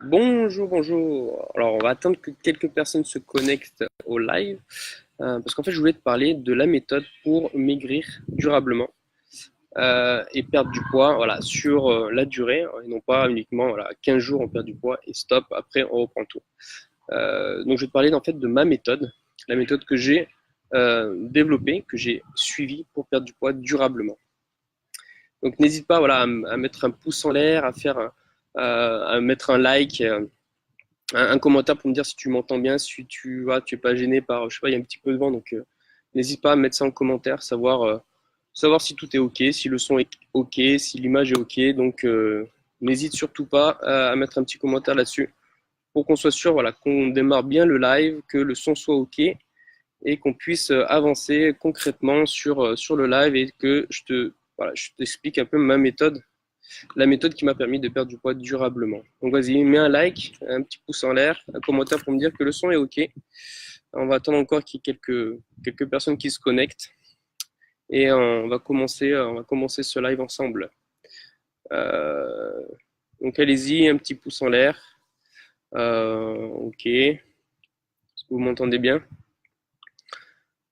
Bonjour, bonjour. Alors, on va attendre que quelques personnes se connectent au live, parce qu'en fait, je voulais te parler de la méthode pour maigrir durablement et perdre du poids, voilà, sur la durée, et non pas uniquement, voilà, 15 jours on perd du poids et stop, après on reprend tout. Donc, je vais te parler en fait de ma méthode, la méthode que j'ai développée, que j'ai suivie pour perdre du poids durablement. Donc, n'hésite pas, voilà, à mettre un pouce en l'air, à mettre un like. Un commentaire pour me dire si tu m'entends bien, si tu es pas gêné par, je sais pas, il y a un petit peu de vent, donc n'hésite pas à mettre ça en commentaire, savoir si tout est ok, si le son est ok, si l'image est ok. Donc n'hésite surtout pas à mettre un petit commentaire là-dessus pour qu'on soit sûr, voilà, qu'on démarre bien le live, que le son soit ok et qu'on puisse avancer concrètement sur le live et que je t'explique un peu ma méthode, la méthode qui m'a permis de perdre du poids durablement. Donc vas-y, mets un like, un petit pouce en l'air, un commentaire pour me dire que le son est ok. On va attendre encore qu'il y ait quelques personnes qui se connectent et on va commencer ce live ensemble. Euh, donc allez-y, un petit pouce en l'air. Ok, est-ce que vous m'entendez bien?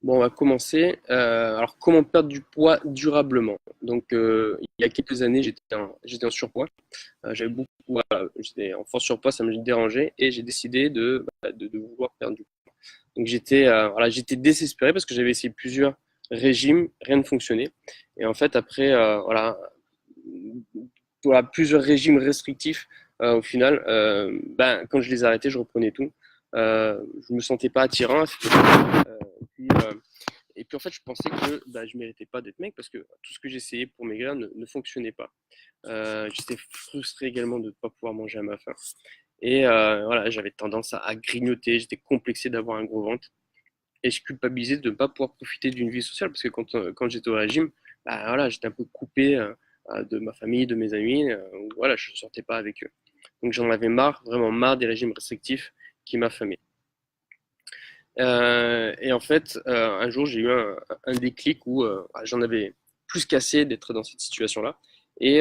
Bon, on va commencer. Alors, comment perdre du poids durablement? Donc, il y a quelques années, j'étais en surpoids. J'avais beaucoup, voilà, j'étais en force surpoids, ça me dérangeait et j'ai décidé de vouloir perdre du poids. Donc j'étais désespéré parce que j'avais essayé plusieurs régimes, rien ne fonctionnait. Et en fait, après, voilà, plusieurs régimes restrictifs, au final, quand je les arrêtais, je reprenais tout. Je me sentais pas attirant. Et puis, en fait, je pensais que je méritais pas d'être mec parce que tout ce que j'essayais pour maigrir ne fonctionnait pas. J'étais frustré également de ne pas pouvoir manger à ma faim. Et voilà, j'avais tendance à grignoter, j'étais complexé d'avoir un gros ventre. Et je culpabilisais de ne pas pouvoir profiter d'une vie sociale parce que quand j'étais au régime, voilà, j'étais un peu coupé de ma famille, de mes amis. Voilà, je ne sortais pas avec eux. Donc j'en avais marre, vraiment marre des régimes restrictifs qui m'affamaient. Et en fait, un jour, j'ai eu un déclic où j'en avais plus qu'assez d'être dans cette situation-là. Et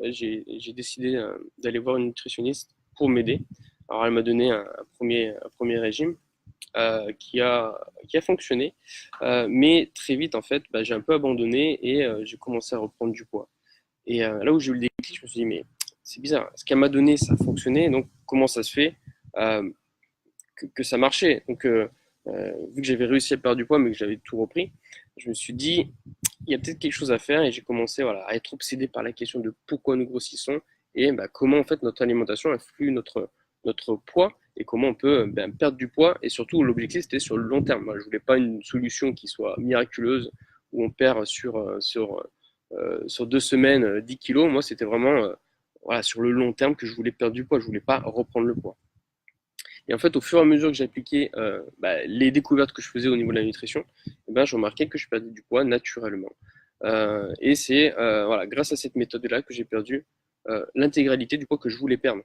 j'ai décidé d'aller voir une nutritionniste pour m'aider. Alors, elle m'a donné un premier régime qui a fonctionné. Mais très vite, en fait, j'ai un peu abandonné et j'ai commencé à reprendre du poids. Et là où j'ai eu le déclic, je me suis dit, mais c'est bizarre, ce qu'elle m'a donné, ça a fonctionné, donc comment ça se fait que ça marchait. Donc, vu que j'avais réussi à perdre du poids, mais que j'avais tout repris, je me suis dit, il y a peut-être quelque chose à faire et j'ai commencé voilà, à être obsédé par la question de pourquoi nous grossissons et comment en fait notre alimentation influe notre poids et comment on peut perdre du poids. Et surtout, l'objectif c'était sur le long terme. Moi, je voulais pas une solution qui soit miraculeuse où on perd sur 2 semaines 10 kilos. Moi, c'était vraiment voilà, sur le long terme que je voulais perdre du poids. Je voulais pas reprendre le poids. Et en fait, au fur et à mesure que j'appliquais les découvertes que je faisais au niveau de la nutrition, je remarquais que je perdais du poids naturellement. Et c'est voilà, grâce à cette méthode-là que j'ai perdu l'intégralité du poids que je voulais perdre.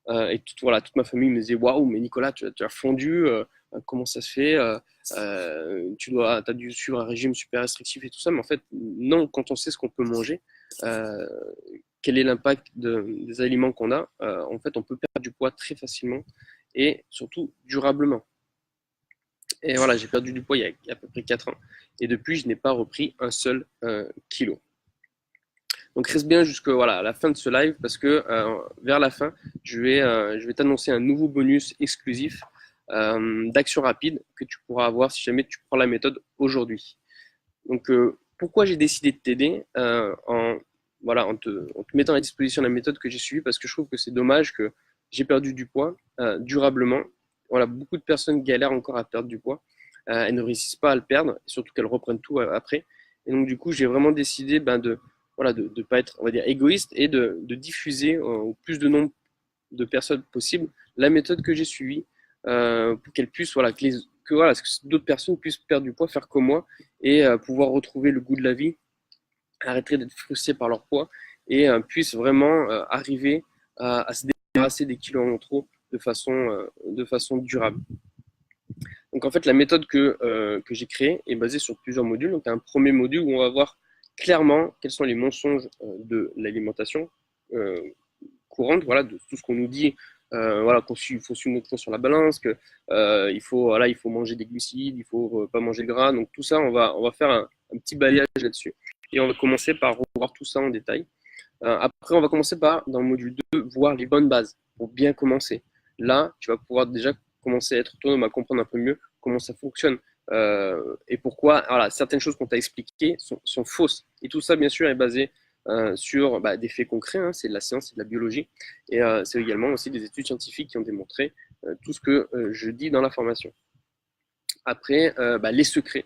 Et voilà, toute ma famille me disait waouh, mais Nicolas, tu as fondu, comment ça se fait tu as dû suivre un régime super restrictif et tout ça. Mais en fait, non, quand on sait ce qu'on peut manger, euh, quel est l'impact des aliments qu'on a, en fait, on peut perdre du poids très facilement et surtout durablement. Et voilà, j'ai perdu du poids il y a à peu près 4 ans. Et depuis, je n'ai pas repris un seul kilo. Donc reste bien jusqu'à voilà, la fin de ce live parce que vers la fin, je vais t'annoncer un nouveau bonus exclusif d'action rapide que tu pourras avoir si jamais tu prends la méthode aujourd'hui. Donc pourquoi j'ai décidé de t'aider en te mettant à disposition la méthode que j'ai suivie parce que je trouve que c'est dommage que j'ai perdu du poids durablement. Voilà, beaucoup de personnes galèrent encore à perdre du poids. Elles ne réussissent pas à le perdre, et surtout qu'elles reprennent tout après. Et donc du coup, j'ai vraiment décidé de pas être, on va dire, égoïste et de diffuser au plus de nombre de personnes possible la méthode que j'ai suivie pour qu'elles puissent, voilà, que d'autres personnes puissent perdre du poids, faire comme moi et pouvoir retrouver le goût de la vie, arrêter d'être frustrés par leur poids et puissent vraiment arriver à se débarrasser des kilos en trop de façon durable. Donc en fait, la méthode que j'ai créée est basée sur plusieurs modules. Donc un premier module où on va voir clairement quels sont les mensonges de l'alimentation courante, voilà, de tout ce qu'on nous dit voilà, il faut suivre notre poids sur la balance, que il faut manger des glucides, il faut pas manger de gras. Donc tout ça, on va faire un petit balayage là-dessus. Et on va commencer par revoir tout ça en détail. Après, on va commencer par, dans le module 2, voir les bonnes bases pour bien commencer. Là, tu vas pouvoir déjà commencer à être autonome, à comprendre un peu mieux comment ça fonctionne et pourquoi voilà, certaines choses qu'on t'a expliquées sont fausses. Et tout ça, bien sûr, est basé sur des faits concrets, hein, c'est de la science, c'est de la biologie, et c'est également aussi des études scientifiques qui ont démontré tout ce que je dis dans la formation. Après, les secrets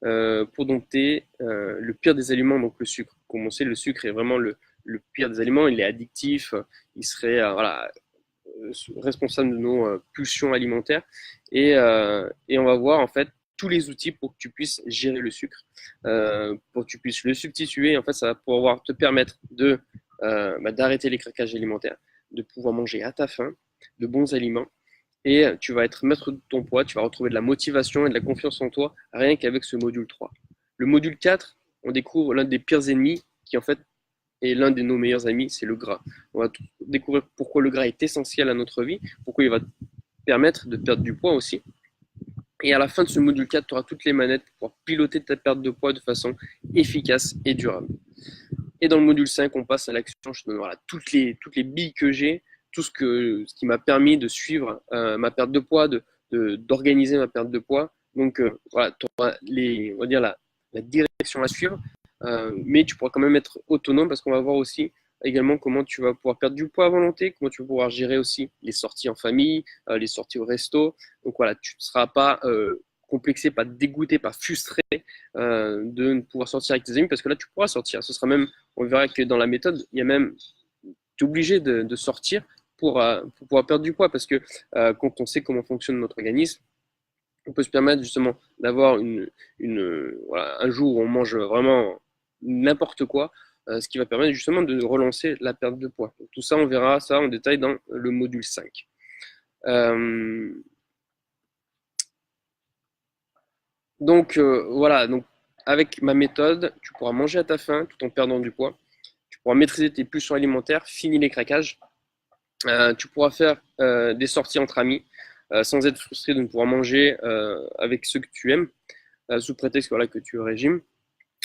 pour dompter le pire des aliments, donc le sucre. Comme on sait, le sucre est vraiment le pire des aliments, il est addictif, il serait responsable de nos pulsions alimentaires. Et on va voir en fait tous les outils pour que tu puisses gérer le sucre, pour que tu puisses le substituer. En fait, ça va pouvoir te permettre d'arrêter les craquages alimentaires, de pouvoir manger à ta faim, de bons aliments. Et tu vas être maître de ton poids, tu vas retrouver de la motivation et de la confiance en toi, rien qu'avec ce module 3. Le module 4, on découvre l'un des pires ennemis qui en fait est l'un de nos meilleurs amis, c'est le gras. On va découvrir pourquoi le gras est essentiel à notre vie, pourquoi il va te permettre de perdre du poids aussi. Et à la fin de ce module 4, tu auras toutes les manettes pour pouvoir piloter ta perte de poids de façon efficace et durable. Et dans le module 5, on passe à l'action. Je te donne toutes les billes que j'ai, tout ce qui m'a permis de suivre ma perte de poids, d'organiser ma perte de poids. Donc voilà, tu auras on va dire la direction à suivre, mais tu pourras quand même être autonome parce qu'on va voir aussi également comment tu vas pouvoir perdre du poids à volonté, comment tu vas pouvoir gérer aussi les sorties en famille, les sorties au resto. Donc voilà, tu ne seras pas complexé, pas dégoûté, pas frustré de ne pouvoir sortir avec tes amis parce que là tu pourras sortir. Ce sera même, on verra que dans la méthode, il y a même, tu es obligé de sortir pour pouvoir perdre du poids parce que quand on sait comment fonctionne notre organisme, on peut se permettre justement d'avoir un jour où on mange vraiment n'importe quoi, ce qui va permettre justement de relancer la perte de poids. Donc, tout ça, on verra ça en détail dans le module 5. Voilà, donc avec ma méthode, tu pourras manger à ta faim tout en perdant du poids. Tu pourras maîtriser tes pulsions alimentaires, finir les craquages. Tu pourras faire des sorties entre amis sans être frustré de ne pouvoir manger avec ceux que tu aimes, sous prétexte que tu es au régime.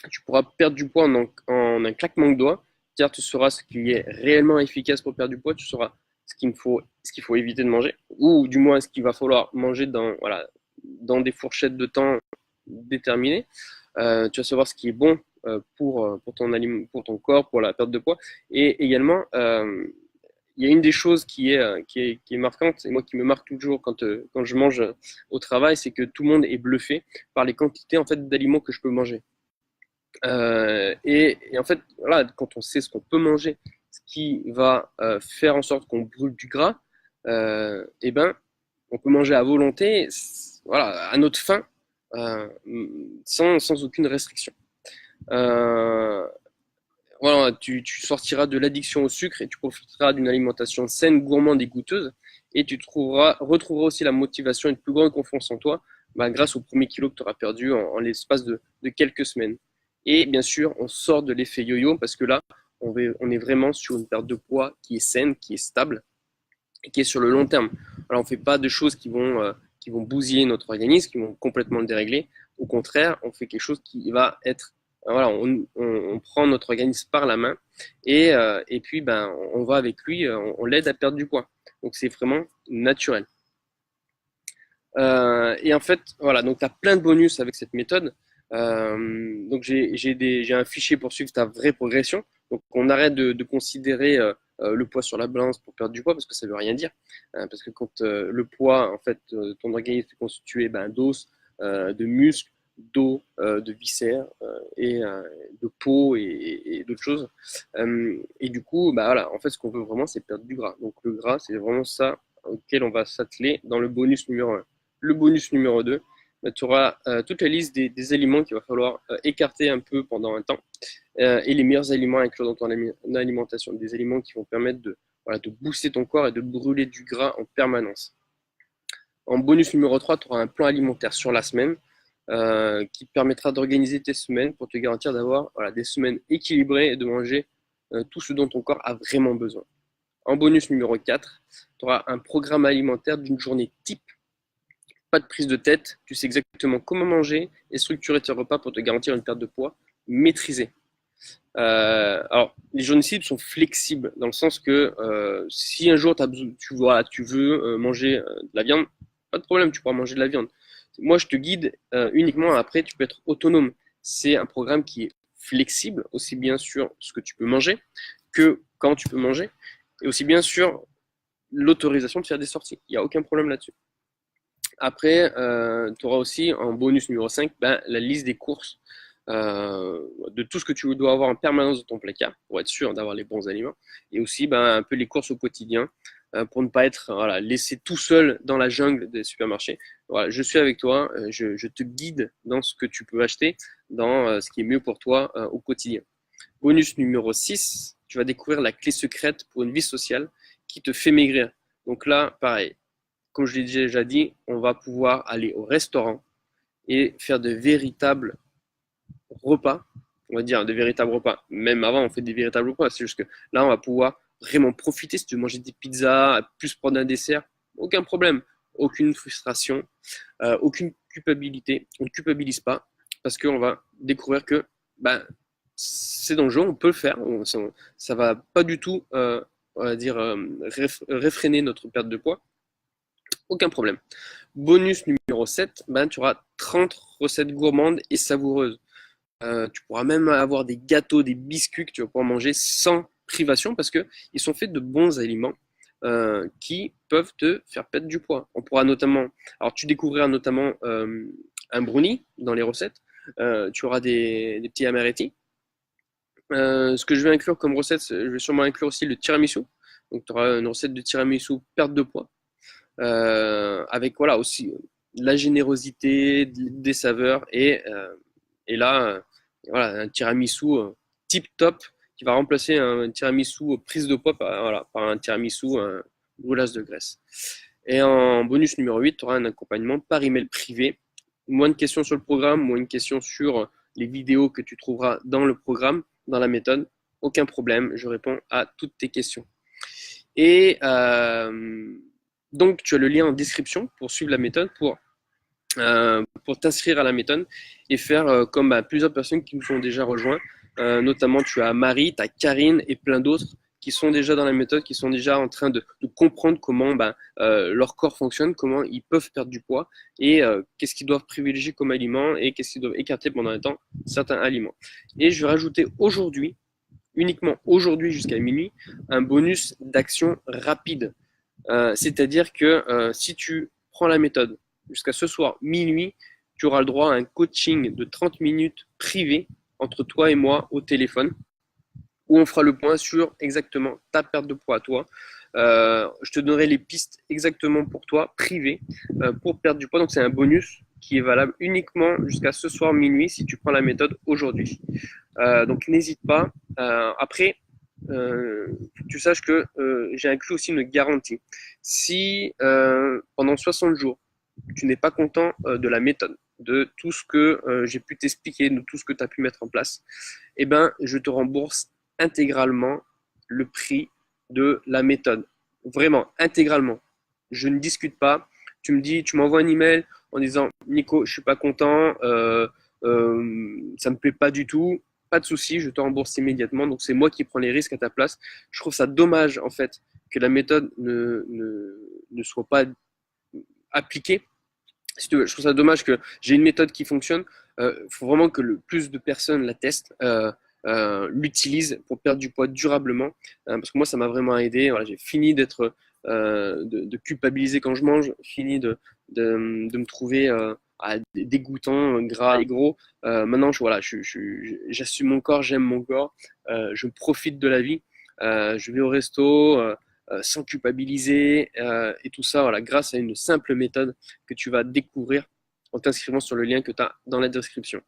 Tu pourras perdre du poids en un claquement de doigts, car tu sauras ce qui est réellement efficace pour perdre du poids, tu sauras ce qu'il faut éviter de manger, ou du moins ce qu'il va falloir manger dans des fourchettes de temps déterminées. Tu vas savoir ce qui est bon pour ton corps, pour la perte de poids. Et également, il y a une des choses qui est marquante, et moi qui me marque toujours quand je mange au travail, c'est que tout le monde est bluffé par les quantités en fait, d'aliments que je peux manger. Et en fait, voilà, quand on sait ce qu'on peut manger, ce qui va faire en sorte qu'on brûle du gras, et ben, on peut manger à volonté, voilà, à notre faim, sans aucune restriction. Voilà, tu sortiras de l'addiction au sucre et tu profiteras d'une alimentation saine, gourmande et goûteuse. Et tu retrouveras aussi la motivation et une plus grande confiance en toi grâce aux premiers kilos que tu auras perdus en l'espace de quelques semaines. Et bien sûr, on sort de l'effet yo-yo parce que là, on est vraiment sur une perte de poids qui est saine, qui est stable et qui est sur le long terme. Alors, on ne fait pas de choses qui vont bousiller notre organisme, qui vont complètement le dérégler. Au contraire, on fait quelque chose qui va être voilà, on prend notre organisme par la main et puis on va avec lui, on l'aide à perdre du poids. Donc c'est vraiment naturel. Et en fait, voilà, donc tu as plein de bonus avec cette méthode. Donc j'ai un fichier pour suivre ta vraie progression. Donc on arrête de considérer le poids sur la balance pour perdre du poids parce que ça veut rien dire. Parce que quand le poids, en fait, ton organisme est constitué d'os, de muscles, d'eau, de viscères et de peau et d'autres choses. Et du coup, voilà, en fait, ce qu'on veut vraiment, c'est perdre du gras. Donc le gras, c'est vraiment ça auquel on va s'atteler dans le bonus numéro 1. Le bonus numéro 2, tu auras toute la liste des aliments qu'il va falloir écarter un peu pendant un temps et les meilleurs aliments à inclure dans ton alimentation. Des aliments qui vont permettre de booster ton corps et de brûler du gras en permanence. En bonus numéro 3, tu auras un plan alimentaire sur la semaine qui te permettra d'organiser tes semaines pour te garantir d'avoir des semaines équilibrées et de manger tout ce dont ton corps a vraiment besoin. En bonus numéro 4, tu auras un programme alimentaire d'une journée type. Pas de prise de tête, tu sais exactement comment manger et structurer tes repas pour te garantir une perte de poids maîtrisée. Alors, les journées cibles sont flexibles dans le sens que si un jour tu veux manger de la viande, pas de problème, tu pourras manger de la viande. Moi, je te guide uniquement après, tu peux être autonome. C'est un programme qui est flexible, aussi bien sur ce que tu peux manger que quand tu peux manger, et aussi bien sur l'autorisation de faire des sorties. Il n'y a aucun problème là-dessus. Après, tu auras aussi en bonus numéro 5 la liste des courses de tout ce que tu dois avoir en permanence dans ton placard pour être sûr d'avoir les bons aliments et aussi un peu les courses au quotidien pour ne pas être laissé tout seul dans la jungle des supermarchés. Voilà, je suis avec toi, je te guide dans ce que tu peux acheter, dans ce qui est mieux pour toi au quotidien. Bonus numéro 6, tu vas découvrir la clé secrète pour une vie sociale qui te fait maigrir. Donc là, pareil, comme je l'ai déjà dit, on va pouvoir aller au restaurant et faire de véritables repas, on va dire de véritables repas. Même avant, on fait des véritables repas. C'est juste que là, on va pouvoir vraiment profiter. Si tu veux manger des pizzas, plus prendre un dessert, aucun problème. Aucune frustration, aucune culpabilité. On ne culpabilise pas parce qu'on va découvrir que c'est dans le jeu, on peut le faire. Ça va pas du tout, on va dire, réfréner notre perte de poids. Aucun problème. Bonus numéro 7, tu auras 30 recettes gourmandes et savoureuses. Tu pourras même avoir des gâteaux, des biscuits que tu vas pouvoir manger sans privation parce qu'ils sont faits de bons aliments qui peuvent te faire perdre du poids. On pourra notamment, alors tu découvriras notamment un brownie dans les recettes. Tu auras des petits amaretti. Ce que je vais inclure comme recette, je vais sûrement inclure aussi le tiramisu. Donc tu auras une recette de tiramisu perte de poids avec voilà aussi la générosité, des saveurs et là voilà un tiramisu tip top qui va remplacer un tiramisu prise de poids par un tiramisu brûlage de graisse. Et en bonus numéro 8, tu auras un accompagnement par email privé. Moins de questions sur le programme, moins de questions sur les vidéos que tu trouveras dans le programme, dans la méthode. Aucun problème, je réponds à toutes tes questions. Et donc, tu as le lien en description pour suivre la méthode, pour t'inscrire à la méthode et faire comme plusieurs personnes qui nous ont déjà rejoints. Notamment, tu as Marie, tu as Karine et plein d'autres qui sont déjà dans la méthode, qui sont déjà en train de comprendre comment leur corps fonctionne, comment ils peuvent perdre du poids et qu'est-ce qu'ils doivent privilégier comme aliment et qu'est-ce qu'ils doivent écarter pendant un temps certains aliments. Et je vais rajouter aujourd'hui, uniquement aujourd'hui jusqu'à minuit, un bonus d'action rapide. C'est-à-dire que si tu prends la méthode jusqu'à ce soir minuit, tu auras le droit à un coaching de 30 minutes privé entre toi et moi au téléphone où on fera le point sur exactement ta perte de poids à toi. Je te donnerai les pistes exactement pour toi, privées, pour perdre du poids. Donc c'est un bonus qui est valable uniquement jusqu'à ce soir minuit si tu prends la méthode aujourd'hui. Donc n'hésite pas. Après, tu saches que j'ai inclus aussi une garantie. Si pendant 60 jours, tu n'es pas content de la méthode, de tout ce que j'ai pu t'expliquer, de tout ce que tu as pu mettre en place, eh ben, je te rembourse intégralement le prix de la méthode. Vraiment, intégralement. Je ne discute pas. Tu m'envoies un email en disant Nico, je suis pas content, ça me plaît pas du tout. Pas de souci, je te rembourse immédiatement. Donc c'est moi qui prends les risques à ta place. Je trouve ça dommage en fait que la méthode ne soit pas appliquée. Si tu veux, je trouve ça dommage que j'ai une méthode qui fonctionne. Il faut vraiment que le plus de personnes la testent, l'utilisent pour perdre du poids durablement. Parce que moi, ça m'a vraiment aidé. Voilà, j'ai fini de culpabiliser quand je mange, fini de me trouver dégoûtant, gras et gros. Maintenant, j'assume mon corps, j'aime mon corps, je profite de la vie. Je vais au resto sans culpabiliser et tout ça voilà, grâce à une simple méthode que tu vas découvrir en t'inscrivant sur le lien que tu as dans la description.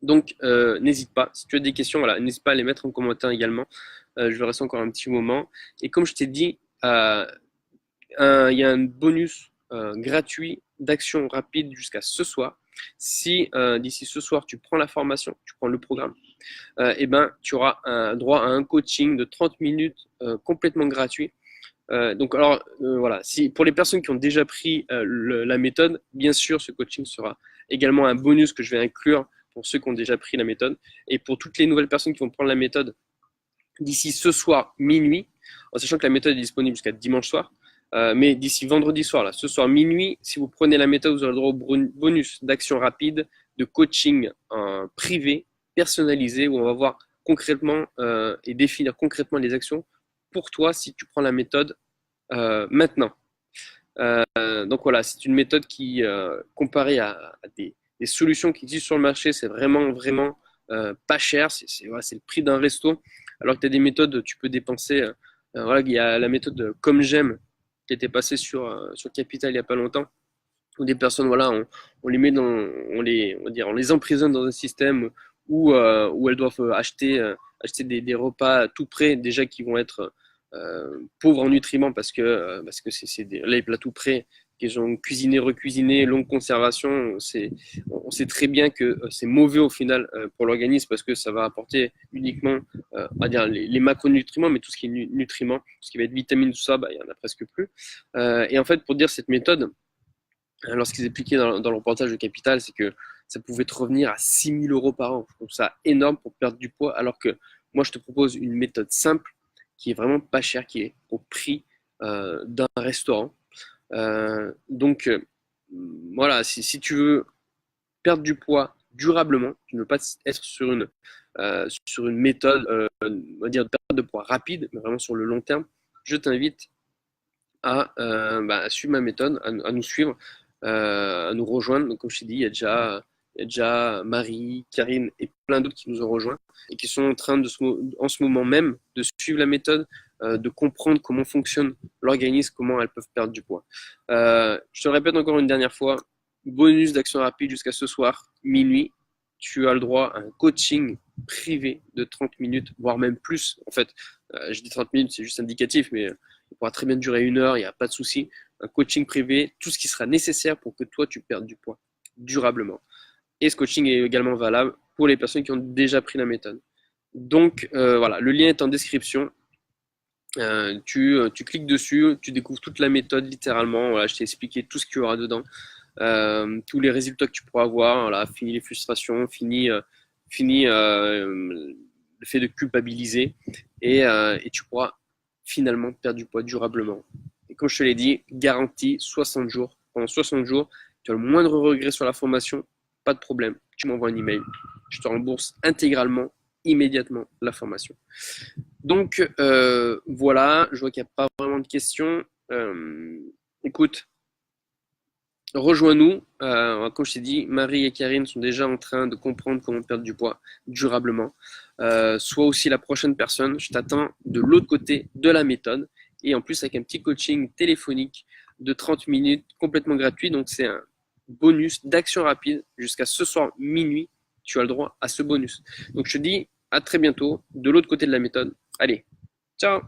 Donc, n'hésite pas. Si tu as des questions, voilà, n'hésite pas à les mettre en commentaire également. Je vais rester encore un petit moment. Et comme je t'ai dit, il y a un bonus gratuit d'action rapide jusqu'à ce soir. Si d'ici ce soir, tu prends la formation, tu prends le programme, eh ben, tu auras un droit à un coaching de 30 minutes complètement gratuit. Donc alors voilà, si pour les personnes qui ont déjà pris la méthode, bien sûr ce coaching sera également un bonus que je vais inclure pour ceux qui ont déjà pris la méthode, et pour toutes les nouvelles personnes qui vont prendre la méthode d'ici ce soir minuit, en sachant que la méthode est disponible jusqu'à dimanche soir, mais d'ici vendredi soir, là, ce soir minuit, si vous prenez la méthode, vous aurez le droit au bonus d'action rapide, de coaching privé, personnalisé, où on va voir concrètement et définir concrètement les actions pour toi si tu prends la méthode maintenant. Donc voilà, c'est une méthode qui, comparée à des solutions qui existent sur le marché, c'est vraiment pas cher. Voilà, c'est le prix d'un resto. Alors que tu as des méthodes, tu peux dépenser. Voilà, il y a la méthode Comme J'aime qui était passée sur Capital il n'y a pas longtemps. Où des personnes, voilà, on les met dans, on les emprisonne dans un système où elles doivent acheter des repas tout prêts, déjà qui vont être pauvres en nutriments parce que c'est les plats tout prêts qu'ils ont cuisiné, recuisiné, longue conservation. On sait très bien que c'est mauvais au final pour l'organisme parce que ça va apporter uniquement on va dire les macronutriments, mais tout ce qui est nutriments, tout ce qui va être vitamines, tout ça, bah, il y en a presque plus. Et en fait, pour dire cette méthode, lorsqu'ils expliquaient dans le reportage de Capital, c'est que ça pouvait te revenir à 6 000 euros par an. Je trouve ça énorme pour perdre du poids, alors que moi, je te propose une méthode simple qui est vraiment pas chère, qui est au prix d'un restaurant. Donc, voilà, si tu veux perdre du poids durablement, tu ne veux pas être sur une méthode, on va dire, de perte de poids rapide, mais vraiment sur le long terme, je t'invite à suivre ma méthode, à nous suivre, à nous rejoindre. Donc, comme je t'ai dit, il y a déjà Marie, Karine et plein d'autres qui nous ont rejoints et qui sont en train en ce moment même de suivre la méthode, de comprendre comment fonctionne l'organisme, comment elles peuvent perdre du poids. Je te le répète encore une dernière fois, bonus d'action rapide jusqu'à ce soir, minuit. Tu as le droit à un coaching privé de 30 minutes, voire même plus. En fait, je dis 30 minutes, c'est juste indicatif, mais il pourra très bien durer 1 heure, il n'y a pas de souci. Un coaching privé, tout ce qui sera nécessaire pour que toi, tu perdes du poids durablement. Et ce coaching est également valable pour les personnes qui ont déjà pris la méthode. Donc voilà, le lien est en description. Tu cliques dessus, tu découvres toute la méthode littéralement. Voilà, je t'ai expliqué tout ce qu'il y aura dedans, tous les résultats que tu pourras avoir. Voilà, fini les frustrations, fini le fait de culpabiliser et tu pourras finalement perdre du poids durablement. Et comme je te l'ai dit, garantie 60 jours. Pendant 60 jours, tu as le moindre regret sur la formation, pas de problème. Tu m'envoies un email, je te rembourse intégralement, immédiatement la formation. Donc voilà, je vois qu'il n'y a pas vraiment de questions. Écoute, rejoins-nous. Comme je t'ai dit, Marie et Karine sont déjà en train de comprendre comment perdre du poids durablement. Sois aussi la prochaine personne. Je t'attends de l'autre côté de la méthode. Et en plus, avec un petit coaching téléphonique de 30 minutes complètement gratuit. Donc, c'est un bonus d'action rapide. Jusqu'à ce soir minuit, tu as le droit à ce bonus. Donc, je te dis à très bientôt de l'autre côté de la méthode. Allez, ciao!